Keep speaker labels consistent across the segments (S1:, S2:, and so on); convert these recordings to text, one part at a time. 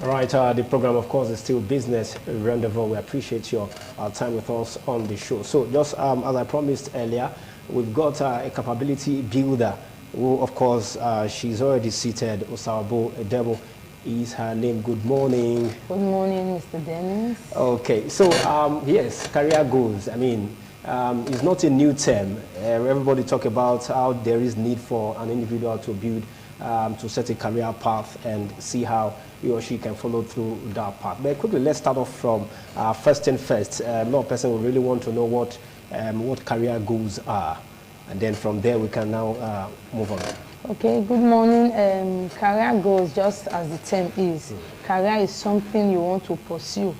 S1: All right, the program, of course, is still Business Rendezvous. We appreciate your time with us on the show. So just as I promised earlier, we've got a capability builder who, of course, she's already seated. Osawabo Edebo is her name. Good morning.
S2: Good morning, Mr. Dennis.
S1: Okay, so yes, career goals. I mean, it's not a new term. Everybody talk about how there is need for an individual to build, to set a career path and see how he or she can follow through that path. But quickly, let's start off from first thing first. A lot of person will really want to know what career goals are, and then from there we can now move on.
S2: Okay, good morning. Career goals, just as the term is, career is something you want to pursue,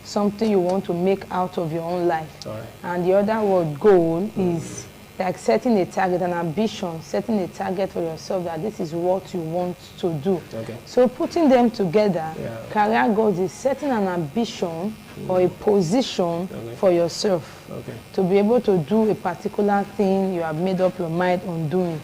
S2: something you want to make out of your own life.
S1: All right.
S2: And the other word, goal, is like setting a target, an ambition, setting a target for yourself that this is what you want to do.
S1: Okay.
S2: So putting them together,
S1: Yeah.
S2: career goals is setting an ambition or a position for yourself.
S1: Okay.
S2: To be able to do a particular thing you have made up your mind on doing.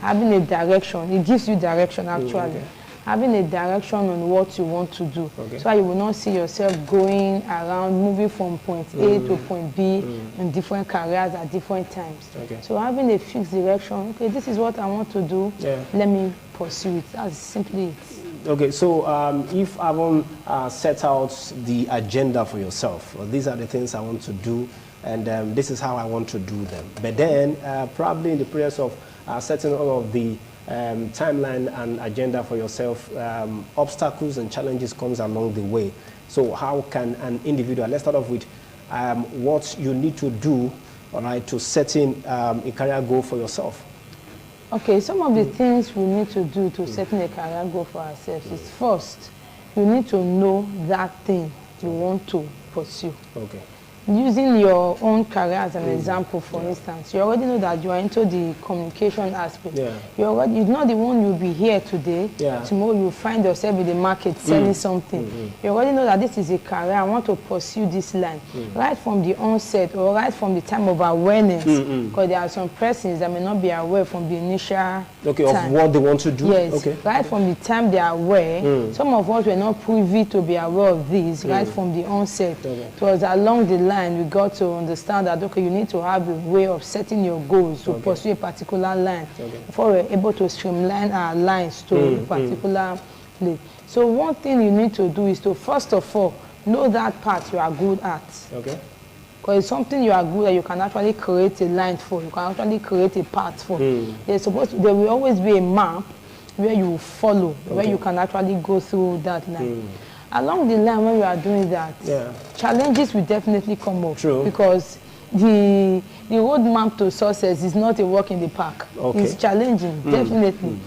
S2: Having a direction, it gives you direction actually. Having a direction on what you want to do. So you will not see yourself going around, moving from point A to point B in different careers at different times. So having a fixed direction, okay, this is what I want to do, let me pursue it. That's simply it.
S1: Okay, so if I want set out the agenda for yourself, well, these are the things I want to do, and this is how I want to do them. But then, probably in the process of setting all of the timeline and agenda for yourself, obstacles and challenges comes along the way. So how can an individual, let's start off with what you need to do, all right, to set in a career goal for yourself.
S2: Okay, some of the things we need to do to setting a career goal for ourselves is first, you need to know that thing you want to pursue.
S1: Okay.
S2: Using your own career as an example, for instance, you already know that you are into the communication aspect. You're not the one you'll be here today. Tomorrow you'll find yourself in the market selling something. You already know that this is a career. I want to pursue this line. Right from the onset or right from the time of awareness, because there are some persons that may not be aware from the initial time.
S1: Of what they want to do.
S2: Yes, right from the time they are aware. Some of us were not privy to be aware of this right from the onset. It was along the line we got to understand that, okay, you need to have a way of setting your goals to pursue a particular line before we're able to streamline our lines to a particular place. So one thing you need to do is to, first of all, know that part you are good at. Because it's something you are good at, you can actually create a line for, you can actually create a path for. There will always be a map where you follow, where you can actually go through that line. Along the line, when you are doing that, challenges will definitely come up. Because the roadmap to success is not a walk in the park. It's challenging, definitely.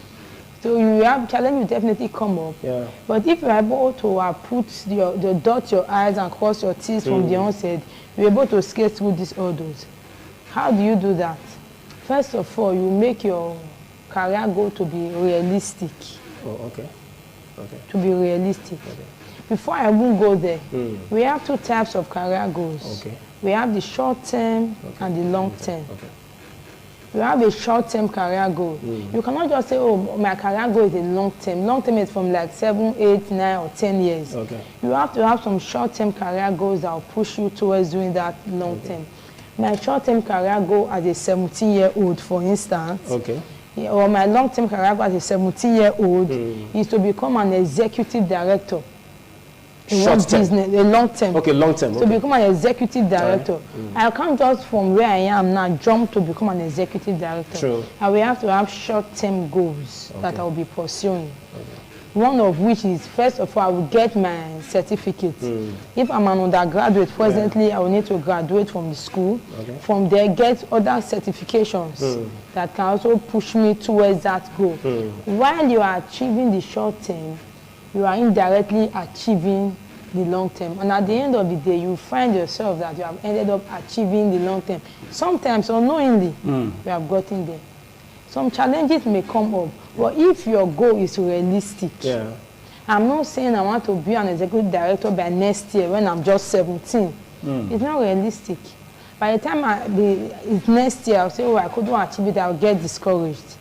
S2: So you have challenge will definitely come up. But if you are able to dot your I's and cross your T's from the onset, you're able to skate through these hurdles. How do you do that? First of all, you make your career goal to be realistic. To be realistic. Before I even go there, we have two types of career goals. We have the short term and the long term. You have a short term career goal. You cannot just say, oh, my career goal is a long term. Long term is from like 7, 8, 9, or 10 years. You have to have some short term career goals that will push you towards doing that long term. My short term career goal as a 17-year-old, for instance, or my long term career goal as a 17-year-old is to become an executive director. Short term. Business, a long term.
S1: Long term.
S2: To become an executive director. I can't just from where I am now jump to become an executive director. And we have to have short term goals that I will be pursuing. One of which is, first of all, I will get my certificate. If I'm an undergraduate, presently I will need to graduate from the school. From there, get other certifications that can also push me towards that goal. While you are achieving the short term, you are indirectly achieving the long term. And at the end of the day, you find yourself that you have ended up achieving the long term. Sometimes, unknowingly, you have gotten there. Some challenges may come up, but if your goal is realistic, I'm not saying I want to be an executive director by next year when I'm just 17. It's not realistic. By the time it's next year, I'll say, oh, I couldn't achieve it, I'll get discouraged.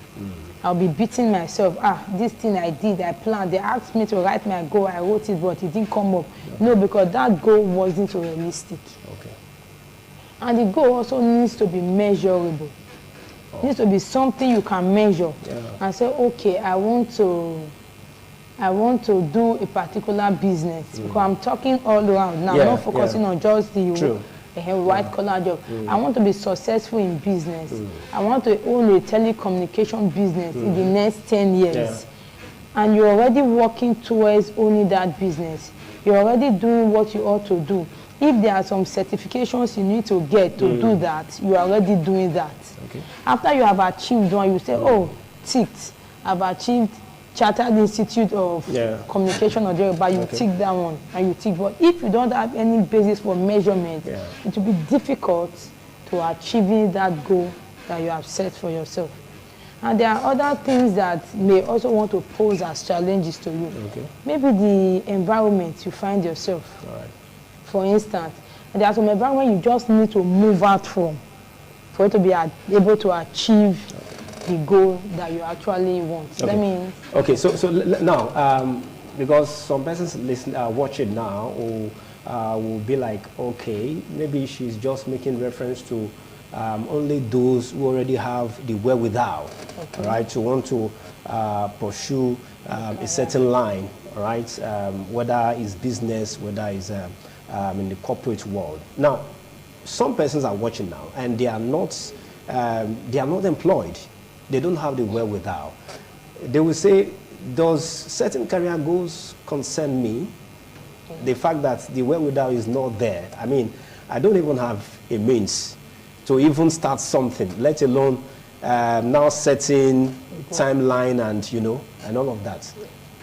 S2: I'll be beating myself. This thing I did, I planned. They asked me to write my goal. I wrote it, but it didn't come up. No, because that goal wasn't realistic.
S1: Okay.
S2: And the goal also needs to be measurable. It needs to be something you can measure. And say, okay, I want to do a particular business. Because I'm talking all around now, not focusing on just the white collar job. I want to be successful in business. I want to own a telecommunication business in the next 10 years. And you're already working towards owning that business. You're already doing what you ought to do. If there are some certifications you need to get to do that, you are already doing that. Okay. After you have achieved one, you say, oh, ticked. I've achieved Chartered Institute of Communication or whatever, but you tick that one and you tick. But if you don't have any basis for measurement, it will be difficult to achieving that goal that you have set for yourself. And there are other things that may also want to pose as challenges to you. Okay. Maybe the environment you find yourself. All right. For instance, there are some environment you just need to move out from for you to be able to achieve the goal that you actually want. Okay.
S1: Okay, so now, because some persons watching now will be like, okay, maybe she's just making reference to only those who already have the wherewithal, right, to want to pursue a certain line, right, whether it's business, whether it's in the corporate world. Now, some persons are watching now, and they are not employed. They don't have the wherewithal. They will say, does certain career goals concern me? The fact that the wherewithal is not there. I mean, I don't even have a means to even start something, let alone now setting timeline and all of that.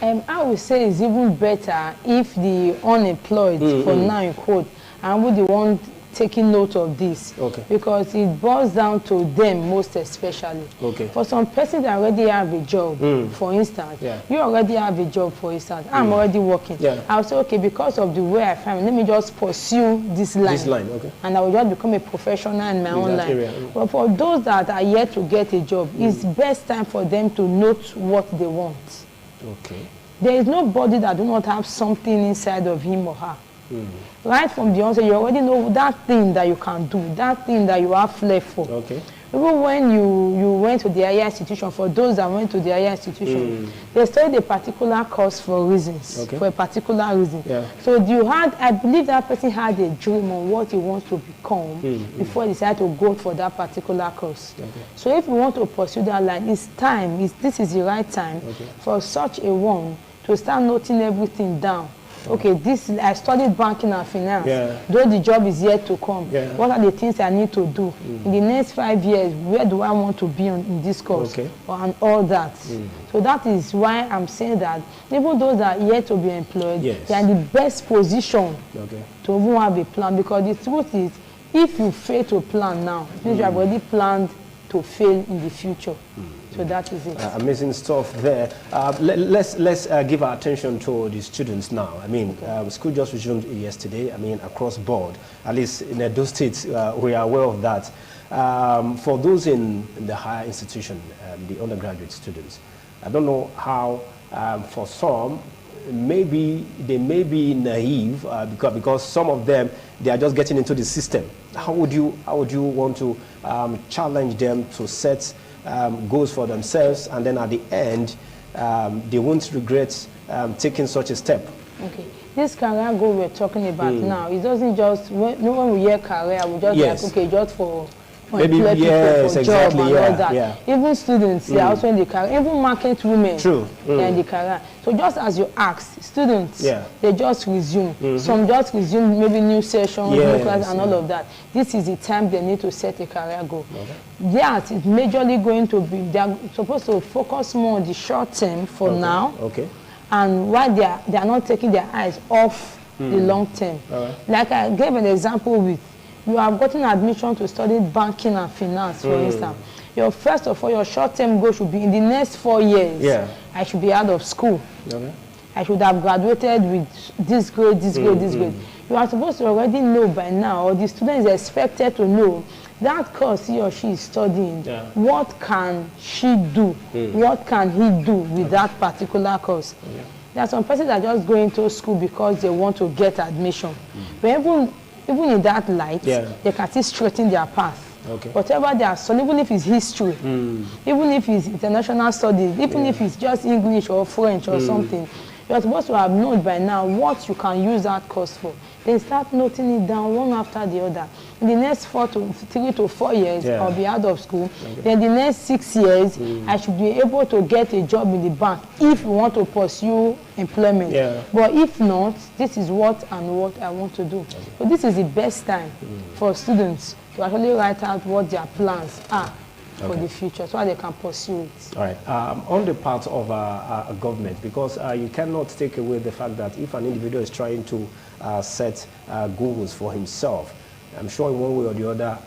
S2: I would say it's even better if the unemployed, for now in quote, and with the one taking note of this, because it boils down to them most especially. For some persons that already have a job, for instance, you already have a job, for instance, I'm already working. I'll say, okay, because of the way I find, let me just pursue this line. And I will just become a professional in my own line. But for those that are yet to get a job, it's best time for them to note what they want. There is nobody that do not have something inside of him or her. Right from the onset, you already know that thing that you can do, that thing that you have flair for. Even when you went to the higher institution, for those that went to the higher institution, they studied a particular course for reasons, for a particular reason. So I believe that person had a dream on what he wants to become before he decided to go for that particular course. So if you want to pursue that line, it's time, this is the right time for such a one to start noting everything down. Okay, I studied banking and finance. Though the job is yet to come, what are the things I need to do? In the next 5 years, where do I want to be in this course? And all that. So that is why I'm saying that even those that are yet to be employed, they are in the best position to even have a plan. Because the truth is, if you fail to plan now, it means you have already planned to fail in the future. So that is it.
S1: Amazing stuff there. Let's give our attention to the students now. I mean, school just resumed yesterday. I mean, across board, at least in Edo State, we are aware of that. For those in the higher institution, the undergraduate students, I don't know how, for some, maybe they may be naive because some of them, they are just getting into the system. How would you want to challenge them to set goals for themselves, and then at the end, they won't regret taking such a step? Okay.
S2: This career goal we're talking about now, it doesn't just, when we hear career, we just like, okay, just for maybe for job and all that. Even students, they are also in the career. Even market women, they're in the career. So just as you asked, students, they just resume. Some just resume maybe new sessions, new class, and all of that. This is the time they need to set a career goal. Yes, it's majorly going to be, they're supposed to focus more on the short term for now. And while they are not taking their eyes off the long term. Like I gave an example with, you have gotten admission to study banking and finance, for instance. First of all, your short-term goal should be in the next 4 years. I should be out of school. I should have graduated with this grade, this grade, this grade. You are supposed to already know by now, or the student is expected to know, that course he or she is studying, what can she do? What can he do with that particular course? There are some persons that just go into school because they want to get admission. But even in that light, they can still straighten their path. Whatever they are studying, even if it's history, even if it's international studies, even if it's just English or French or something, you're supposed to have known by now what you can use that course for. Then start noting it down one after the other. In the next 3 to 4 years, I'll be out of school. Then the next 6 years, I should be able to get a job in the bank if you want to pursue employment. But if not, this is what I want to do. So this is the best time for students to actually write out what their plans are for the future, so they can pursue it.
S1: All right. On the part of a government, because you cannot take away the fact that if an individual is trying to set goals for himself, I'm sure in one way or the other,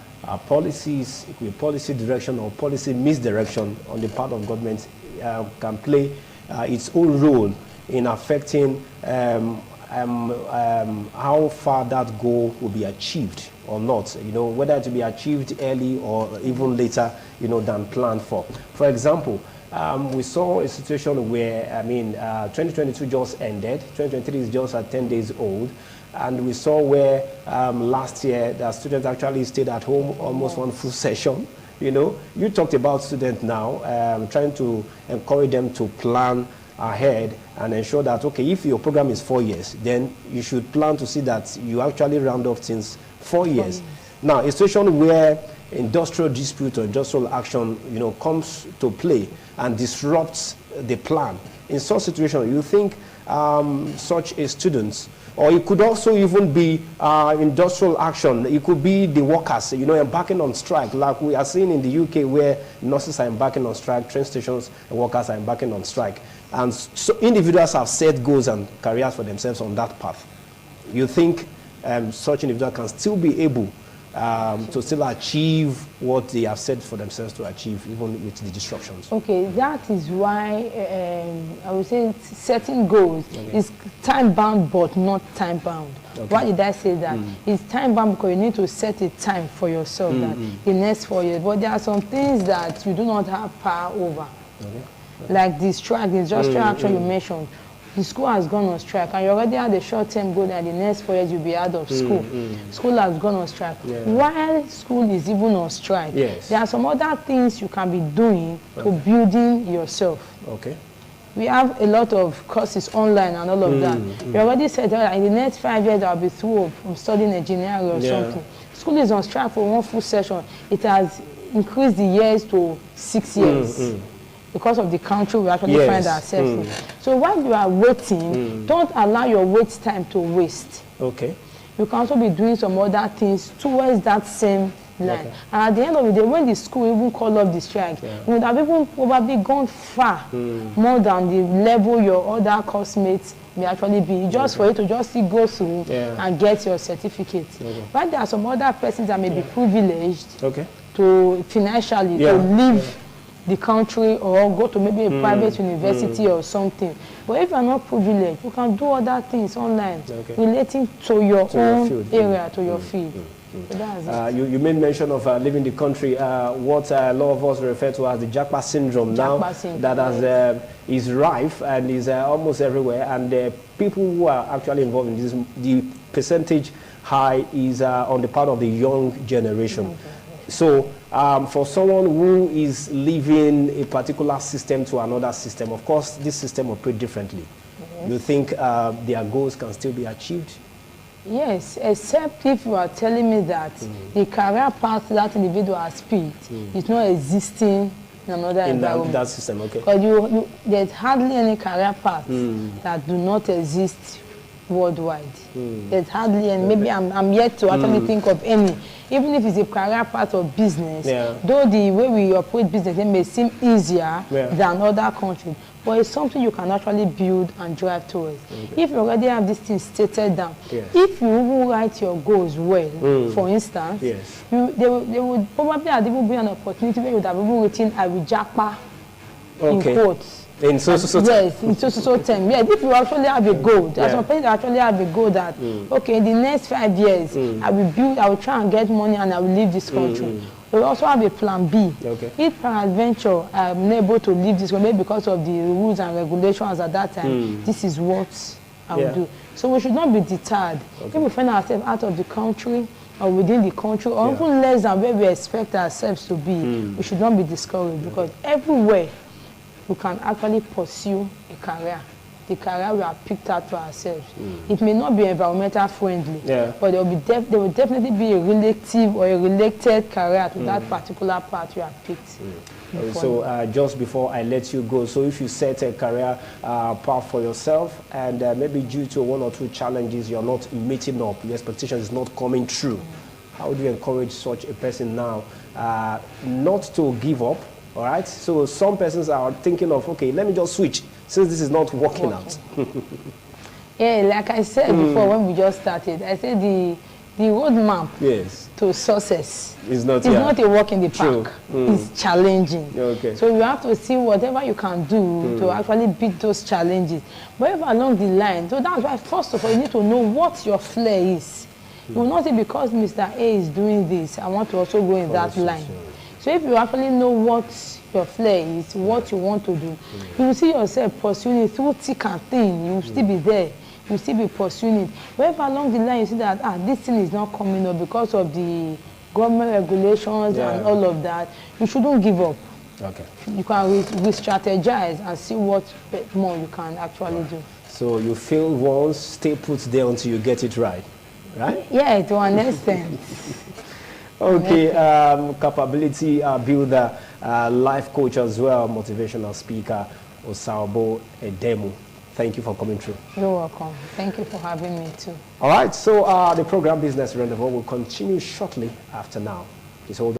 S1: policies, policy direction or policy misdirection on the part of government can play its own role in affecting how far that goal will be achieved or not, whether it will be achieved early or even later, than planned for. For example, we saw a situation where, 2022 just ended, 2023 is just at 10 days old, and we saw where last year the students actually stayed at home almost one full session. You talked about students now, trying to encourage them to plan ahead and ensure that, okay, if your program is 4 years, then you should plan to see that you actually round off since 4 years. Now, a situation where industrial dispute or industrial action, comes to play and disrupts the plan. In such situation, you think such a student, or it could also even be industrial action. It could be the workers, embarking on strike, like we are seeing in the UK, where nurses are embarking on strike, train stations and workers are embarking on strike. And so individuals have set goals and careers for themselves on that path. You think such individuals can still be able to still achieve what they have set for themselves to achieve, even with the disruptions? Okay,
S2: that is why I would say setting goals is time-bound but not time-bound. Why did I say that? It's time-bound because you need to set a time for yourself that the next 4 years. But there are some things that you do not have power over. Like the strike, the industrial action you mentioned. The school has gone on strike, and you already had a short-term goal that the next 4 years you'll be out of school. School has gone on strike. While school is even on strike, there are some other things you can be doing to building yourself. We have a lot of courses online and all of that. You already said that in the next 5 years I'll be through from studying engineering or something. School is on strike for one full session. It has increased the years to 6 years. Because of the country we actually find ourselves in. So while you are waiting, don't allow your wait time to waste. You can also be doing some other things towards that same line. And at the end of the day, when the school even call off the strike, you would have even probably gone far more than the level your other course-mates may actually be, just for you to just go through and get your certificate. But there are some other persons that may be privileged to financially to live the country or go to maybe a private university or something. But if you are not privileged, you can do other things online relating to your own area, to your field. So
S1: you made mention of leaving the country, what a lot of us refer to as the Japa syndrome that is rife and is almost everywhere, and people who are actually involved in this, the percentage high is on the part of the young generation. So for someone who is leaving a particular system to another system, of course, this system operates differently. You think their goals can still be achieved?
S2: Yes, except if you are telling me that the career path that individual has picked is not existing in another environment.
S1: That system,
S2: Because there's hardly any career paths that do not exist worldwide. There's hardly any. Maybe I'm yet to actually think of any. Even if it's a career part of business, though the way we operate business, it may seem easier than other countries, but it's something you can actually build and drive towards. If you already have this thing stated down, if you even write your goals well, for instance, there would probably have even been an opportunity where you would have even written "I will japa" in quotes.
S1: In so time.
S2: Yes, in so time. Yes, if you actually have a goal, there's some people that actually have a goal that, okay, in the next 5 years, I will try and get money and I will leave this country. We also have a plan B.
S1: Okay.
S2: If peradventure I'm unable to leave this country because of the rules and regulations at that time, this is what I will do. So we should not be deterred. If we find ourselves out of the country or within the country or even less than where we expect ourselves to be, we should not be discouraged because everywhere we can actually pursue a career. The career we have picked out for ourselves. It may not be environmental friendly, but there will definitely be a relative or a related career to that particular path you have picked.
S1: So just before I let you go, so if you set a career path for yourself and maybe due to one or two challenges you're not meeting up, your expectation is not coming true, how do you encourage such a person now not to give up? All right, so some persons are thinking of, okay, let me just switch since this is not working out.
S2: Yeah, like I said before when we just started, I said the roadmap to success is not a walk in the park. It's challenging. Okay. So you have to see whatever you can do to actually beat those challenges. But if along the line, so that's why first of all you need to know what your flair is. You will not say because Mr. A is doing this, I want to also go in that line. So if you actually know what your flair is, what you want to do, you will see yourself pursuing it through thick and thin. You will still be there. You will still be pursuing it. But if along the line you see that this thing is not coming up because of the government regulations and all of that, you shouldn't give up. Okay. You can re-strategize and see what more you can actually do. So you fail once, stay put there until you get it right, right? Yeah, to an extent. Okay, capability builder, life coach as well, motivational speaker, Osaubo Edemu. Thank you for coming through. You're welcome. Thank you for having me too. All right, so the program Business Rendezvous will continue shortly after now. Please hold